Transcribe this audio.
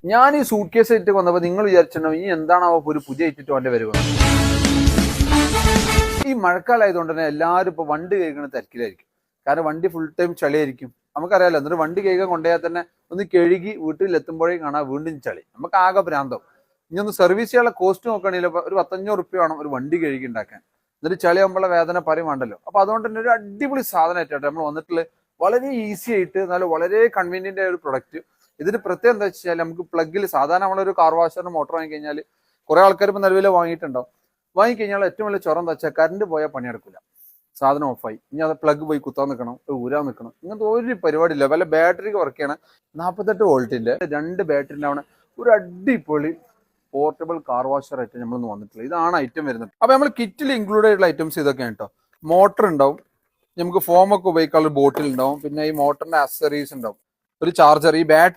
ഞാൻ ഈ suit case ആയിട്ട് വന്നപ്പോൾ നിങ്ങൾ വിചാരിച്ചിട്ടുണ്ടോ ഈ എന്താണാവോ ഒരു പുതിയ ഇട്ടിട്ട് അവന്റെ വരുന്നത്? ഈ മഴക്കാലമായതുകൊണ്ട് തന്നെ എല്ലാവരും ഇപ്പൊ വണ്ടി കഴുകുന്ന തിരക്കിലായിരിക്കും. കാരണം വണ്ടി ഫുൾ ടൈം ചളിയായിരിക്കും. നമുക്കറിയാലോ, എന്നിട്ട് വണ്ടി കഴുകാൻ കൊണ്ടുപോയാൽ തന്നെ ഒന്ന് കഴുകി വീട്ടിലെത്തുമ്പോഴേക്കും കാണാം വീണ്ടും ചളി. നമുക്ക് ആകെ ഭ്രാന്തം. ഇനി ഒന്ന് സർവീസ് ചെയ്യാനുള്ള കോസ്റ്റ് നോക്കുകയാണെങ്കിൽ ഒരു 1,500 വേണം ഒരു വണ്ടി കഴുകി ഉണ്ടാക്കാൻ. എന്നിട്ട് ചളിയാകുമ്പോഴുള്ള വേദന പറയും വേണ്ടല്ലോ. അപ്പൊ അതുകൊണ്ട് തന്നെ ഒരു അടിപൊളി സാധനമായിട്ടാണ് നമ്മൾ വന്നിട്ടുള്ള. വളരെ ഈസി ആയിട്ട് എന്നാലും വളരെ കൺവീനിയന്റ് ആയ ഒരു പ്രൊഡക്റ്റ്. ഇതിന് പ്രത്യേകം എന്താ വെച്ചാൽ നമുക്ക് പ്ലഗിൽ സാധാരണ നമ്മളൊരു കാർ വാഷറിന് മോട്ടർ വാങ്ങിക്കഴിഞ്ഞാൽ കുറെ ആൾക്കാർ ഇപ്പൊ നിലവിൽ വാങ്ങിയിട്ടുണ്ടാവും. വാങ്ങിക്കഴിഞ്ഞാൽ ഏറ്റവും വലിയ ചൊറ എന്താ വെച്ചാൽ കറണ്ട് പോയാൽ പണിയെടുക്കില്ല. സാധനം ഓഫായി ഇനി അത് പ്ലഗ് പോയി കുത്താൻ നിൽക്കണം, ഊരാൻ നിൽക്കണം, ഇങ്ങനത്തെ ഒരു പരിപാടിയില്ല. വല്ല ബാറ്ററിക്ക് വർക്ക് ചെയ്യണം. 48 വോൾട്ടിന്റെ 2 ബാറ്ററി ഉണ്ടാവണ ഒരു അടിപൊളി പോർട്ടബിൾ കാർ വാഷർ ആയിട്ട് നമ്മളൊന്ന് വന്നിട്ടുള്ളത്. ഇതാണ് ഐറ്റം വരുന്നത്. അപ്പൊ നമ്മൾ കിറ്റിൽ ഇൻക്ലൂഡ് ആയിട്ടുള്ള ഐറ്റംസ് ഇതൊക്കെയാണ് കേട്ടോ. മോട്ടർ ഉണ്ടാവും, നമുക്ക് ഫോം ഒക്കെ ഉപയോഗിക്കാനുള്ള ബോട്ടിൽ ഉണ്ടാവും, പിന്നെ ഈ മോട്ടറിന്റെ അക്സറീസ് ഉണ്ടാവും, ഒരു ചാർജർ, ഈ ബാറ്ററി